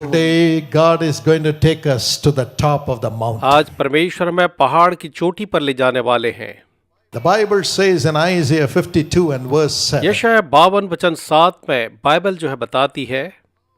Today, God is going to take us to the top of the mountain. आज परमेश्वर हमें पहाड़ की चोटी पर ले जाने वाले हैं। The Bible says in Isaiah 52 and verse 7, यशायाह 52 वचन 7 में बाइबल जो है बताती है,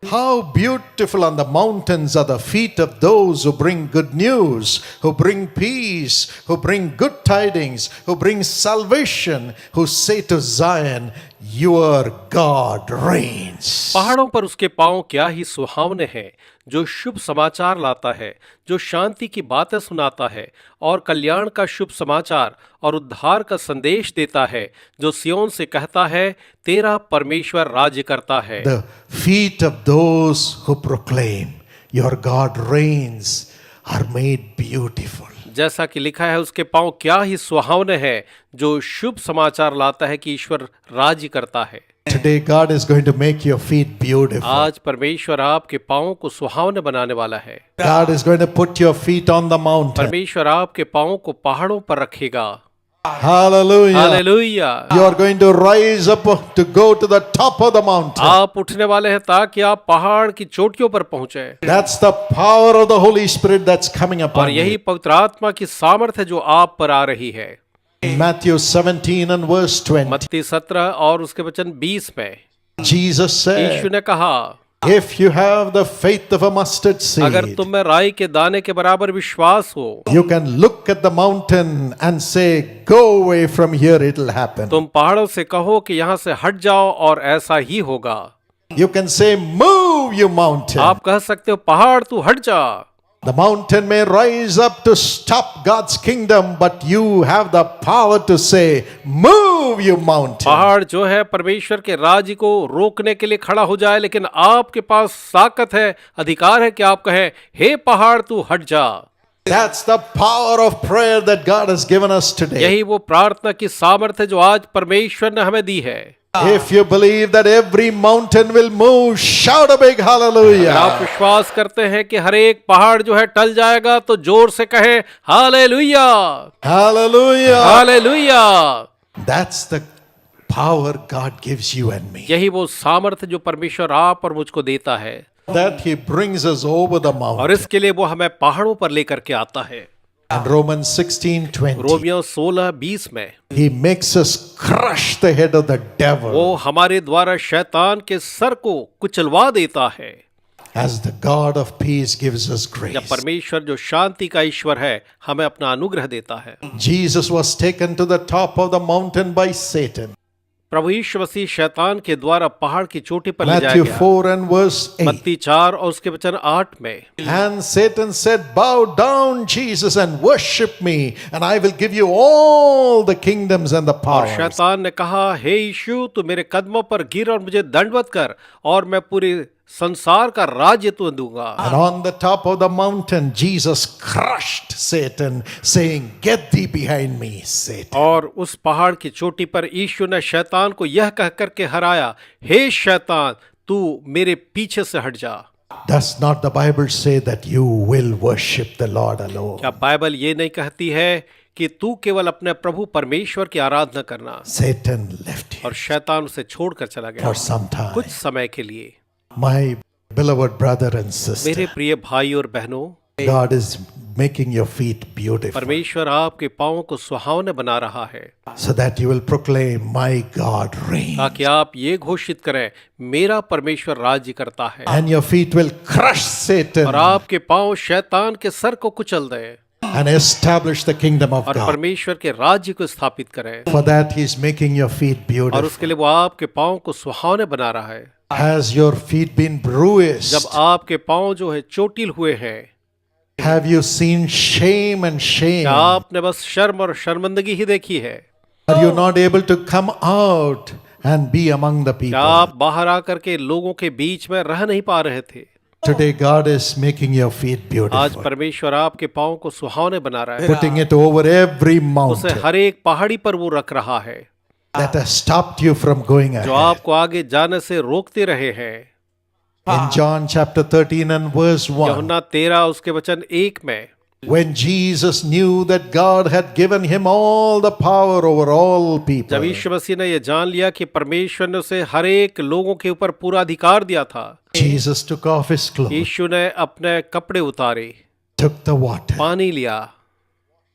how beautiful on the mountains are the feet of those who bring good news, who bring peace, who bring good tidings, who bring salvation, who say to Zion, your God reigns. पहाड़ों पर उसके पांव क्या ही सुहावने हैं, जो शुभ समाचार लाता है, जो शांति की बातें सुनाता है और कल्याण का शुभ समाचार और उद्धार का संदेश देता है, जो सियोन से कहता है, तेरा परमेश्वर राज्य करता है। The feet of those who proclaim, your God reigns, are made beautiful. जैसा कि लिखा है, उसके पांव क्या ही सुहावने हैं, जो शुभ समाचार लाता है कि ईश्वर राज्य करता है। Today, God is going to make your feet beautiful. आज परमेश्वर आपके पांवों को सुहावने बनाने वाला है। God is going to put your feet on the mountain. परमेश्वर आपके पांवों को पहाड़ों पर रखेगा। Hallelujah. Hallelujah. You are going to rise up to go to the top of the mountain. आप उठने वाले हैं ताकि आप पहाड़ की चोटियों पर पहुंचे। That's the power of the Holy Spirit that's coming और upon यही you. पवित्र आत्मा की सामर्थ्य है जो आप पर आ रही है। Matthew 17 and verse 20. मत्ती 17 और उसके वचन 20 में Jesus यीशु said, ने कहा, if you have the faith of a mustard अगर seed, तुम में राई के दाने के बराबर विश्वास हो, you can look at the mountain and say, go away from here, it'll happen. तुम पहाड़ों से कहो कि यहाँ से हट जाओ और ऐसा ही होगा। You can say, move, you mountain. आप कह सकते हो, पहाड़ तू हट जा। The mountain may rise up to stop God's kingdom, but you have the power to say, move, you mountain. पहाड़ जो है परमेश्वर के राज्य को रोकने के लिए खड़ा हो जाए, लेकिन आपके पास ताकत है, अधिकार है कि आप कहें, हे पहाड़ तू हट जा। That's the power of prayer that God has given us today. यही वो प्रार्थना की सामर्थ्य है जो आज परमेश्वर ने हमें दी है। If you believe that every mountain will move, shout a big अगर hallelujah. आप विश्वास करते हैं कि हर एक पहाड़ जो है टल जाएगा, तो जोर से कहें hallelujah, Hallelujah. Hallelujah. That's the power God gives you and me. यही वो सामर्थ्य जो परमेश्वर आप और मुझको देता है, That He brings us over the और mountain. इसके लिए वो हमें पहाड़ों पर लेकर के आता है। In Romans 16:20, रोमियो 16:20 में He makes us crush the head of the devil. वो हमारे द्वारा शैतान के सर को कुचलवा देता है। As the God of peace gives us जब grace. परमेश्वर जो शांति का ईश्वर है हमें अपना अनुग्रह देता है। Jesus was taken to the top of the mountain by Satan. प्रभु यीशु मसीह शैतान के द्वारा पहाड़ की चोटी पर ले जाया Matthew गया। 4 and verse 8. मत्ती 4 और उसके वचन 8 में And Satan said, bow down, Jesus, and worship me, and I will give you all the kingdoms and the और powers. शैतान ने कहा, हे यीशु तू मेरे कदमों पर गिर और मुझे दंडवत कर, और मैं पूरे संसार का राज्य तुम्हें दूंगा। And on the top of the mountain, Jesus crushed Satan, saying, get thee behind me, Satan. और उस पहाड़ की चोटी पर यीशु ने शैतान को यह कह करके हराया, हे शैतान तू मेरे पीछे से हट जा। Does not the Bible say that you will worship the Lord alone? क्या बाइबल ये नहीं कहती है कि तू केवल अपने प्रभु परमेश्वर की आराधना करना? Satan left you और शैतान उसे छोड़कर चला गया for some time. कुछ समय के लिए। My beloved brother and मेरे sister, प्रिय भाई और बहनों, God is making your feet beautiful परमेश्वर आपके पांवों को सुहावने बना रहा है, so that you will proclaim, my God reigns. ताकि आप ये घोषित करें, मेरा परमेश्वर राज्य करता है। And your feet will crush Satan और आपके पांव शैतान के सर को कुचल दें and establish the kingdom of और God. परमेश्वर के राज्य को स्थापित करें। For that He is making your feet और beautiful. उसके लिए वो आपके पांव को सुहावने बना रहा है। Has your feet been bruised? जब आपके पांव जो है चोटिल हुए हैं, Have you seen shame and shame? क्या आपने बस शर्म और शर्मिंदगी ही देखी है? Are you not able to come out and be among the क्या people? आप बाहर आकर के लोगों के बीच में रह नहीं पा रहे थे? Today God is making your feet आज beautiful, परमेश्वर आपके पांव को सुहावने बना रहा है। putting it over every उसे mountain हर एक पहाड़ी पर वो रख रहा है that has stopped you from going जो ahead. आपको आगे जाने से रोकते रहे हैं। In John chapter 13 and verse 1, यूहन्ना 13 उसके वचन 1 में when Jesus knew that God had given him all the power over all people, जब यीशु मसीह ने यह जान लिया कि परमेश्वर ने उसे हर एक लोगों के ऊपर पूरा अधिकार दिया था, Jesus took off his clothes, यीशु ने अपने कपड़े उतारे, took the water, पानी लिया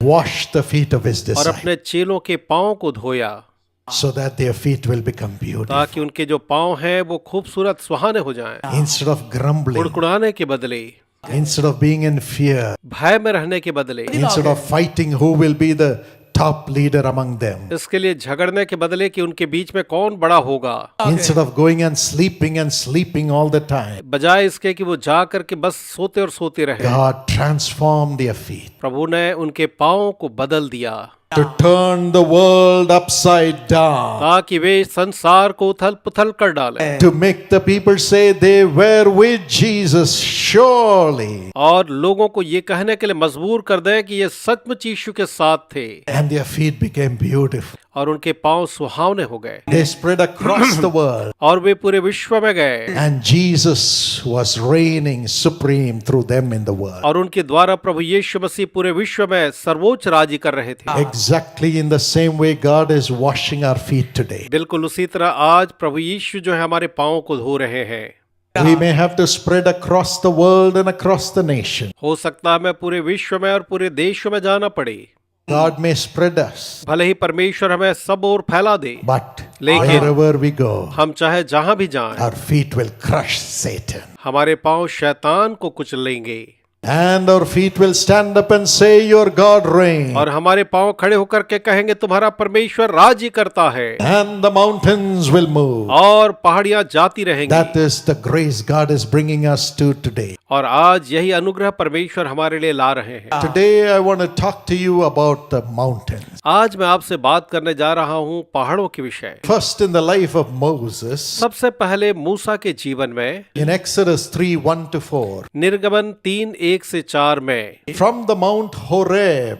washed the feet of his और disciples, अपने चेलों के पांव को धोया, so that their feet will become beautiful. ताकि उनके जो पांव हैं वो खूबसूरत सुहाने हो जाएं। Instead of grumbling, कुड़कुड़ाने के बदले, instead of being in fear, भय में रहने के बदले, instead of fighting who will be the top leader among them, इसके लिए झगड़ने के बदले कि उनके बीच में कौन बड़ा होगा, instead of going and sleeping all the time, बजाय इसके कि वो जा करके बस सोते और सोते रहे, God transformed their feet प्रभु ने उनके पांवों को बदल दिया to turn the world upside down, ताकि वे संसार को उथल पुथल कर डालें to make the people say they were with Jesus surely, और लोगों को ये कहने के लिए मजबूर कर दें कि ये सचमुच यीशु के साथ थे and their feet became beautiful. और उनके पांव सुहावने हो गए They spread across the world, और वे पूरे विश्व में गए and Jesus was reigning supreme through them in the world. और उनके द्वारा प्रभु यीशु मसीह पूरे विश्व में सर्वोच्च राजी कर रहे थे। Exactly in the same way God is washing our feet today. बिल्कुल उसी तरह आज प्रभु यीशु जो है हमारे पांवों को धो रहे हैं। We may have to spread across the world and across the nation. हो सकता है हमें पूरे विश्व में और पूरे देशों में जाना पड़े, God may spread us, भले ही परमेश्वर हमें सब ओर फैला दे, but लेकिन wherever we go, हम चाहे जहां भी जाएं, our feet will crush Satan. हमारे पांव शैतान को कुचलेंगे And our feet will stand up and say, Your God reigns. और हमारे पांव खड़े होकर के कहेंगे तुम्हारा परमेश्वर राजी करता है And the mountains will move. और पहाड़ियां जाती रहेंगी। That is the grace God is bringing us to today. और आज यही अनुग्रह परमेश्वर हमारे लिए ला रहे हैं। Today I want to talk to you about the mountains. आज मैं आपसे बात करने जा रहा हूँ पहाड़ों के विषय। First, in the life of Moses, सबसे पहले मूसा के जीवन में in Exodus 3:1-4, निर्गमन 3:1-4 में from the Mount Horeb,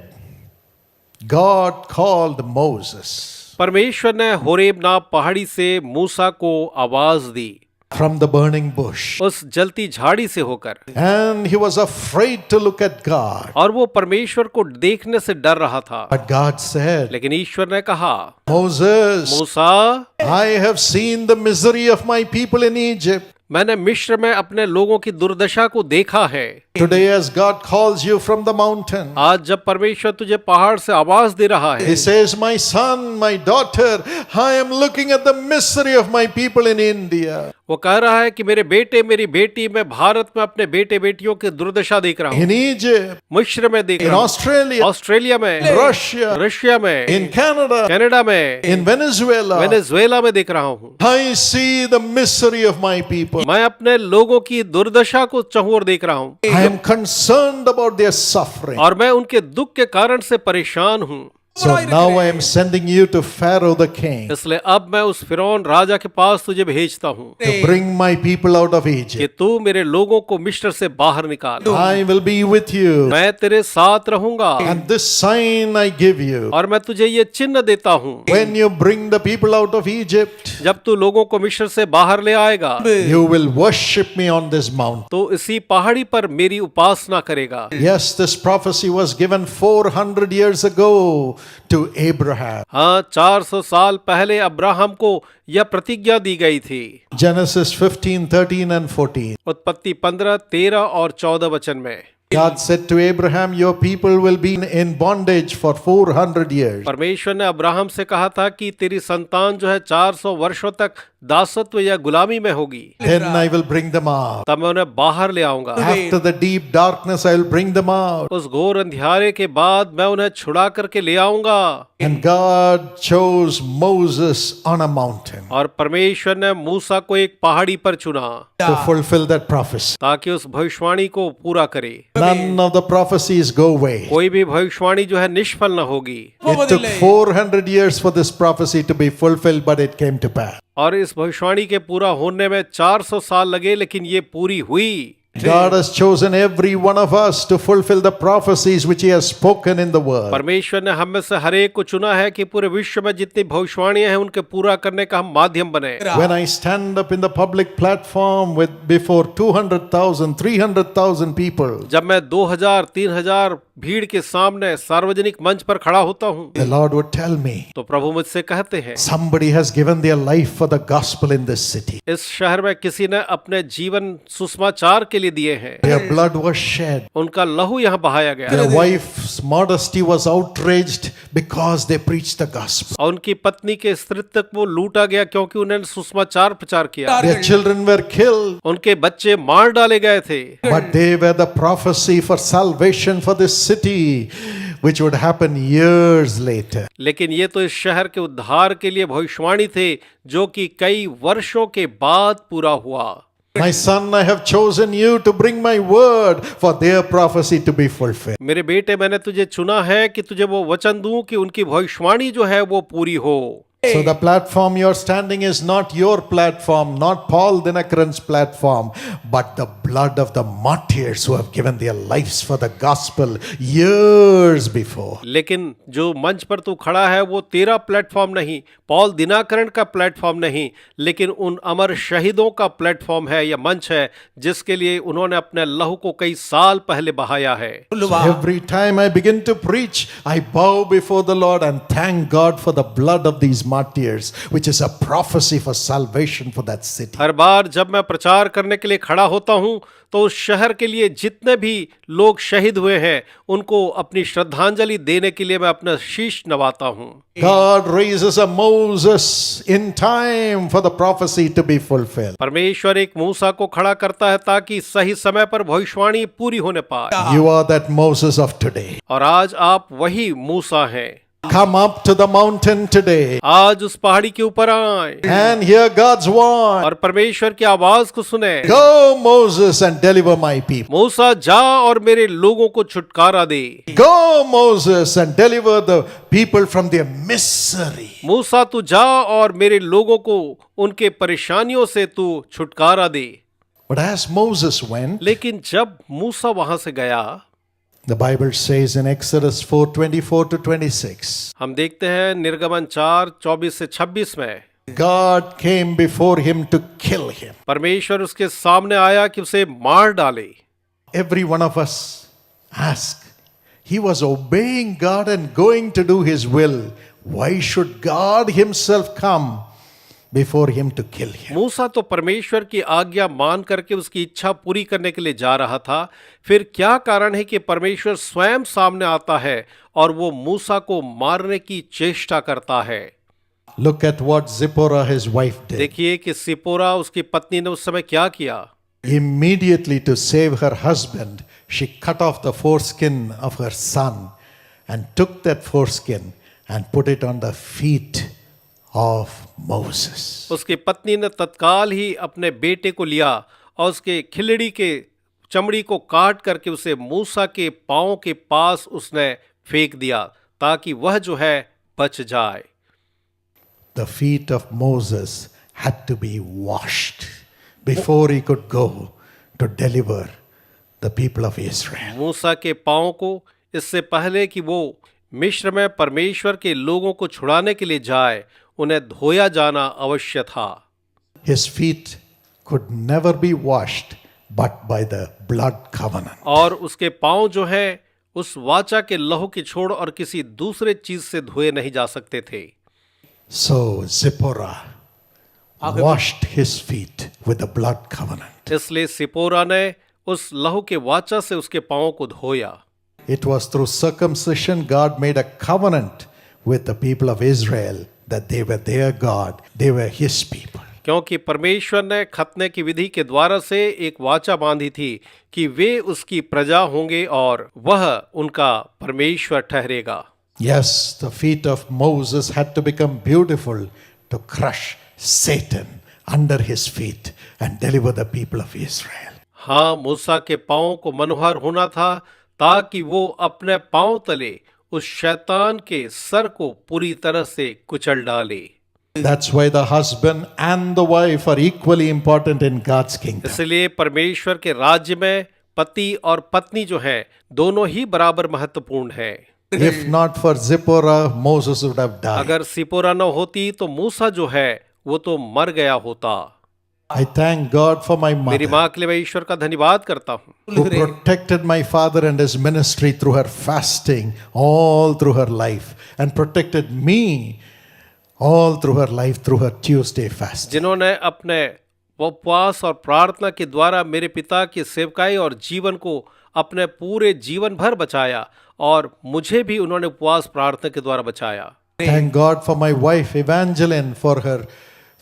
God called Moses. परमेश्वर ने होरेब नाम पहाड़ी से मूसा को आवाज दी, From the burning bush. उस जलती झाड़ी से होकर, And he was afraid to look at God. और वो परमेश्वर को देखने से डर रहा था। But God said, लेकिन ईश्वर ने कहा, Moses, Musa, I have seen the misery of my people in Egypt. मैंने मिस्र में अपने लोगों की दुर्दशा को देखा है। Today, as God calls you from the mountain, आज जब परमेश्वर तुझे पहाड़ से आवाज दे रहा है, He says, My son, my daughter, I am looking at the misery of my people in India. वो कह रहा है कि मेरे बेटे मेरी बेटी, मैं भारत में अपने बेटे बेटियों की दुर्दशा देख रहा हूँ, In Egypt, मिस्र में देख in रहा हूँ, Australia, ऑस्ट्रेलिया में, Russia, रशिया में, in Canada, कनाडा में, in Venezuela. वेनेजुएला में देख रहा हूँ। I see the misery of my people. मैं अपने लोगों की दुर्दशा को चहुओर देख रहा हूँ I am concerned about their suffering. और मैं उनके दुख के कारण से परेशान हूँ। So now I am sending you to Pharaoh the king इसलिए अब मैं उस फिरौन राजा के पास तुझे भेजता हूँ to bring my people out of कि Egypt. तू मेरे लोगों को मिस्र से बाहर निकाल। I will be with you. मैं तेरे साथ रहूंगा And this sign I give you. और मैं तुझे ये चिन्ह देता हूँ, When you bring the people out of Egypt, जब तू लोगों को मिस्र से बाहर ले आएगा you will worship me on this mountain. तो इसी पहाड़ी पर मेरी उपासना करेगा। Yes, this prophecy was given 400 years ago to Abraham. हाँ, 400 साल पहले अब्राहम को यह प्रतिज्ञा दी गई थी। Genesis 15, 13 and 14. उत्पत्ति 15, 13 और 14 वचन में God said to Abraham, your people will be in bondage for 400 years. परमेश्वर ने अब्राहम से कहा था कि तेरी संतान जो है 400 वर्षों तक दासत्व या गुलामी में होगी, Then I will bring them out. तब मैं उन्हें बाहर ले आऊंगा। After the deep darkness, I will bring them out. उस घोर अंधियारे के बाद मैं उन्हें छुड़ा करके ले आऊंगा। And God chose Moses on a mountain और परमेश्वर ने मूसा को एक पहाड़ी पर चुना to fulfill that prophecy. ताकि उस भविष्यवाणी को पूरा करे। None of the prophecies go away. कोई भी भविष्यवाणी जो है निष्फल न होगी। It took 400 years for this prophecy to be fulfilled, but it came to pass. और इस भविष्यवाणी के पूरा होने में 400 साल लगे, लेकिन ये पूरी हुई। God has chosen every one of us to fulfill the prophecies which He has spoken in the Word. परमेश्वर ने हम में से हर एक को चुना है कि पूरे विश्व में जितनी भविष्यवाणियां हैं उनके पूरा करने का हम माध्यम बने। When I stand up in the public platform with before 200,000, 300,000 people, जब मैं 2000, 3000 भीड़ के सामने सार्वजनिक मंच पर खड़ा होता हूँ, the Lord would tell me, तो प्रभु मुझसे कहते हैं, somebody has given their life for the gospel in this city. इस शहर में किसी ने अपने जीवन सुसमाचार के लिए दिए हैं, Their blood was shed. उनका लहू यहाँ बहाया गया, Their wife's modesty was outraged because they preached the gospel. और उनकी पत्नी के स्त्रीत्व को लूटा गया क्योंकि उन्होंने सुसमाचार प्रचार किया, Their children were killed. उनके बच्चे मार डाले गए थे, But they were the prophecy for salvation for this city, which would happen years later. लेकिन ये तो इस शहर के उद्धार के लिए भविष्यवाणी थे जो कि कई वर्षों के बाद पूरा हुआ। My son, I have chosen you to bring my word for their prophecy to be fulfilled. मेरे बेटे, मैंने तुझे चुना है कि तुझे वो वचन दूं कि उनकी भविष्यवाणी जो है वो पूरी हो। So the platform you're standing is not your platform, not Paul Dinakaran's platform, but the blood of the martyrs who have given their lives for the gospel years before. लेकिन जो मंच पर तू खड़ा है वो तेरा प्लेटफॉर्म नहीं, पॉल दिनाकरण का प्लेटफॉर्म नहीं, लेकिन उन अमर शहीदों का प्लेटफॉर्म है या मंच है जिसके लिए उन्होंने अपने लहू को कई साल पहले बहाया है। So every time I begin to preach, I bow before the Lord and thank God for the blood of these martyrs, which is a prophecy for salvation for that city. हर बार जब मैं प्रचार करने के लिए खड़ा होता हूं तो उस शहर के लिए जितने भी लोग शहीद हुए हैं उनको अपनी श्रद्धांजलि देने के लिए मैं अपना शीश नवाता हूं। God raises a Moses in time for the prophecy to be fulfilled. परमेश्वर एक मूसा को खड़ा करता है ताकि सही समय पर भविष्यवाणी पूरी होने पाए। You are that Moses of today. और आज आप वही मूसा हैं। Come up to the mountain today आज उस पहाड़ी के ऊपर आए and hear God's word. और परमेश्वर की आवाज को सुने। Go, Moses, and deliver my people. मूसा जा और मेरे लोगों को छुटकारा दे। Go, Moses, and deliver the people from their misery. मूसा तू जा और मेरे लोगों को उनके परेशानियों से तू छुटकारा दे। But as Moses went, लेकिन जब मूसा वहां से गया, the Bible says in Exodus 4:24 to 26, हम देखते हैं निर्गमन 4:24 से 26 में God came before him to kill him. परमेश्वर उसके सामने आया कि उसे मार डाले। Every one of us ask, he was obeying God and going to do his will. Why should God himself come before him to kill him? मूसा तो परमेश्वर की आज्ञा मान करके उसकी इच्छा पूरी करने के लिए जा रहा था, फिर क्या कारण है कि परमेश्वर स्वयं सामने आता है और वो मूसा को मारने की चेष्टा करता है। Look at what Zipporah, his wife, did. देखिए कि सिपोरा उसकी पत्नी ने उस समय क्या किया। Immediately to save her husband, she cut off the foreskin of her son and took that foreskin and put it on the feet of Moses. उसकी पत्नी ने तत्काल ही अपने बेटे को लिया और उसके खिलड़ी के चमड़ी को काट करके उसे मूसा के पांव के पास उसने फेंक दिया ताकि वह जो है बच जाए। The feet of Moses had to be washed before he could go to deliver the people of Israel. मूसा के पांव को इससे पहले कि वो मिस्र में परमेश्वर के लोगों को छुड़ाने के लिए जाए, उन्हें धोया जाना अवश्य था। His feet could never be washed but by the blood covenant. और उसके पांव जो है उस वाचा के लहू की छोड़ और किसी दूसरे चीज से धोए नहीं जा सकते थे। So Zipporah washed his feet with the blood covenant. इसलिए सिपोरा ने उस लहू के वाचा से उसके पांवों को धोया। It was through circumcision God made a covenant with the people of Israel that they were their God, they were his people. क्योंकि परमेश्वर ने खतने की विधि के द्वारा से एक वाचा बांधी थी कि वे उसकी प्रजा होंगे और वह उनका परमेश्वर ठहरेगा। Yes, the feet of Moses had to become beautiful to crush Satan under his feet and deliver the people of Israel. हाँ, मूसा के पांव को मनोहर होना था ताकि वो अपने पांव तले उस शैतान के सर को पूरी तरह से कुचल डाले। That's why the husband and the wife are equally important in God's kingdom. इसलिए परमेश्वर के राज्य में पति और पत्नी जो हैं दोनों ही बराबर महत्वपूर्ण हैं। If not for Zipporah, Moses would have died. अगर सिपोरा न होती तो मूसा जो है वो तो मर गया होता। I thank God for my मेरी mother माँ के लिए मैं ईश्वर का धन्यवाद करता हूँ, who protected my father and his ministry through her fasting all through her life and protected me all through her life through her Tuesday fast. जिन्होंने अपने उपवास और प्रार्थना के द्वारा मेरे पिता की सेवकाई और जीवन को अपने पूरे जीवन भर बचाया और मुझे भी उन्होंने उपवास प्रार्थना के द्वारा बचाया। Thank God for my wife Evangeline for her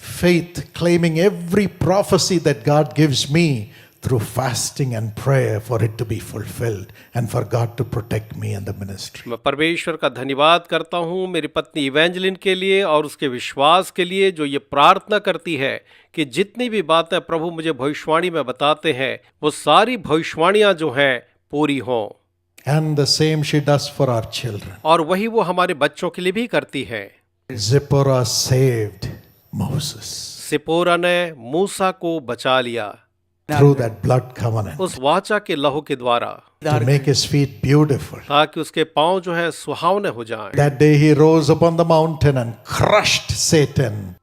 faith, claiming every prophecy that God gives me through fasting and prayer for it to be fulfilled and for God to protect me in the ministry. मैं परमेश्वर का धन्यवाद करता हूँ मेरी पत्नी इवेंजलिन के लिए और उसके विश्वास के लिए जो ये प्रार्थना करती है कि जितनी भी बातें प्रभु मुझे भविष्यवाणी में बताते हैं वो सारी भविष्यवाणियां जो हैं पूरी हों। And the same she does for our children. और वही वो हमारे बच्चों के लिए भी करती है। Zipporah saved Moses सिपोरा ने मूसा को बचा लिया through that blood covenant उस वाचा के लहू के द्वारा, to make his feet beautiful. ताकि उसके पांव जो है सुहावने हो जाएं। That day he rose upon the mountain and crushed Satan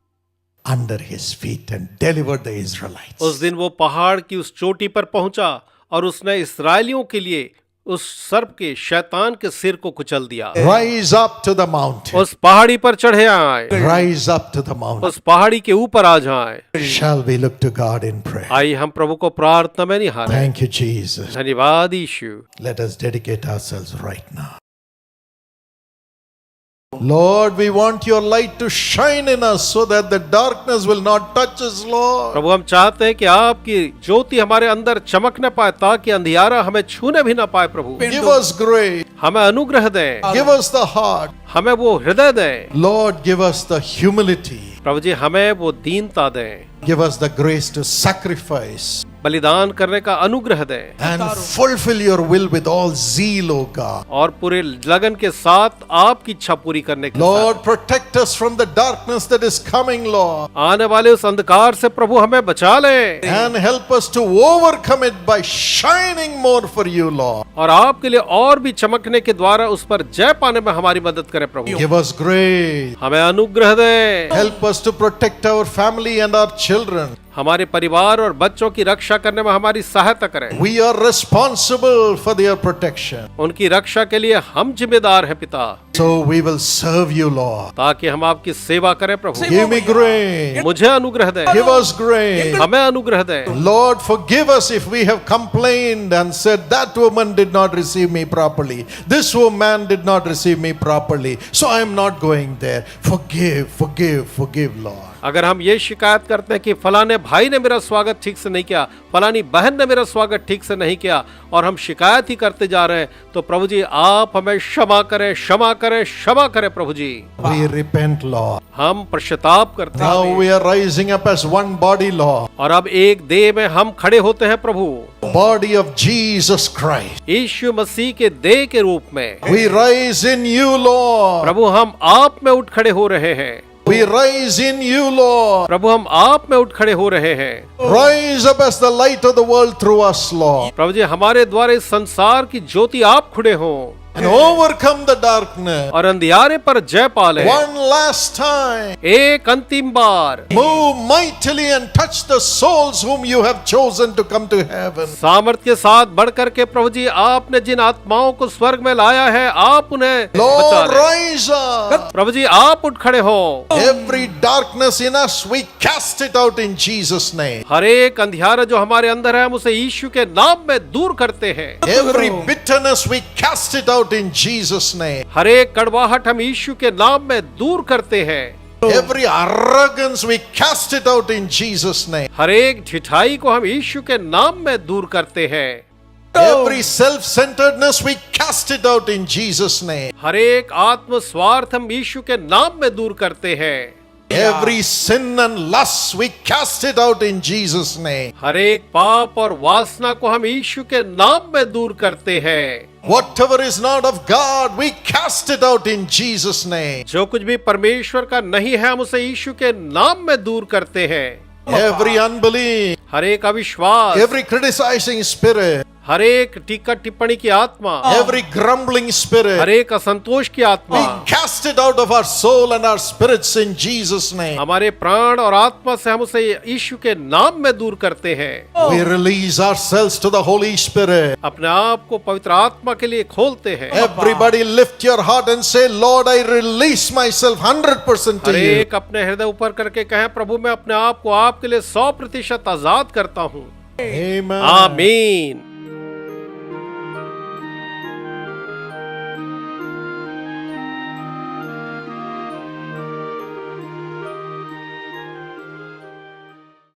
under his feet and delivered the Israelites. उस दिन वो पहाड़ की उस चोटी पर पहुंचा और उसने इस्राएलियों के लिए उस सर्प के शैतान के सिर को कुचल दिया। Rise up to the mountain. उस पहाड़ी पर चढ़े आए, Rise up to the mountain. उस पहाड़ी के ऊपर आ जाएं। Shall we look to God in prayer? आइए हम प्रभु को प्रार्थना में निहारें। Thank you, Jesus. धन्यवाद यीशु। Let us dedicate ourselves right now. Lord, we want your light to shine in us so that the darkness will not touch us, Lord. प्रभु हम चाहते हैं कि आपकी ज्योति हमारे अंदर चमक न पाए ताकि अंधियारा हमें छूने भी न पाए। प्रभु Give us grace. हमें अनुग्रह दें, Give us the heart. हमें वो हृदय दें। Lord, give us the humility. प्रभु जी हमें वो दीनता दें, Give us the grace to sacrifice बलिदान करने का अनुग्रह दें and fulfill your will with all zeal, O God. और पूरे लगन के साथ आपकी इच्छा पूरी करने के साथ। Lord, protect us from the darkness that is coming, Lord, आने वाले उस अंधकार से प्रभु हमें बचा ले and help us to overcome it by shining more for you, Lord. और आपके लिए और भी चमकने के द्वारा उस पर जय पाने में हमारी मदद करें। प्रभु Give us grace. हमें अनुग्रह दें, Help us to protect our family and our children. हमारे परिवार और बच्चों की रक्षा करने में हमारी सहायता करें। We are responsible for their protection. उनकी रक्षा के लिए हम जिम्मेदार हैं पिता, So we will serve you, Lord. ताकि हम आपकी सेवा करें। प्रभु Give me grace. मुझे अनुग्रह दें, Give us grace. हमें अनुग्रह दें। Lord, forgive us if we have complained and said that woman did not receive me properly. This woman did not receive me properly. So I am not going there. Forgive, Lord. अगर हम ये शिकायत करते हैं कि फलाने भाई ने मेरा स्वागत ठीक से नहीं किया, फलानी बहन ने मेरा स्वागत ठीक से नहीं किया और हम शिकायत ही करते जा रहे हैं, तो प्रभु जी आप हमें क्षमा करें, क्षमा करें, क्षमा करें। प्रभु जी We repent, Lord. हम पश्चाताप करते Now हैं we are rising up as one body, Lord. और अब एक देह में हम खड़े होते हैं। प्रभु Body of Jesus Christ. यीशु मसीह के देह के रूप में We rise in you, Lord. प्रभु हम आप में उठ खड़े हो रहे हैं। We rise in you, Lord. प्रभु हम आप में उठ खड़े हो रहे हैं। Rise up as the light of the world through us, Lord. प्रभु जी हमारे द्वारा इस संसार की ज्योति आप खुड़े हो And overcome the darkness. और अंधियारे पर जय पाले। One last time. एक अंतिम बार Move mightily and touch the souls whom you have chosen to come to heaven. सामर्थ के साथ बढ़ करके प्रभु जी आपने जिन आत्माओं को स्वर्ग में लाया है आप उन्हें बचा Lord, ले। rise up. प्रभु जी आप उठ खड़े हो। Every darkness in us, we cast it out in Jesus' name. हर एक अंधियारा जो हमारे अंदर है हम उसे यीशु के नाम में दूर करते हैं। Every bitterness, we cast it out in Jesus' name. हर एक कड़वाहट हम यीशु के नाम में दूर करते हैं। Every arrogance, we cast it out in Jesus' name. हर एक ढिठाई को हम यीशु के नाम में दूर करते हैं। Every self-centeredness, we cast it out in Jesus' name. हर एक आत्म स्वार्थ हम यीशु के नाम में दूर करते हैं। Every sin and lust, we cast it out in Jesus' name. हर एक पाप और वासना को हम यीशु के नाम में दूर करते हैं। Whatever is not of God, we cast it out in Jesus' name. जो कुछ भी परमेश्वर का नहीं है हम उसे यीशु के नाम में दूर करते हैं। Every unbelief, हर एक अविश्वास, every criticizing spirit, हर एक टीका टिप्पणी की आत्मा, every grumbling spirit, हर एक असंतोष की आत्मा, we cast it out of our soul and our spirits in Jesus' name. हमारे प्राण और आत्मा से हम उसे यीशु के नाम में दूर करते हैं। We release ourselves to the Holy Spirit. अपने आप को पवित्र आत्मा के लिए खोलते हैं। Everybody lift your heart and say, Lord, I release myself 100% her to you. एक अपने हृदय ऊपर करके कहें, प्रभु मैं अपने आप को आपके लिए 100% आजाद करता हूँ। Amen. आमीन।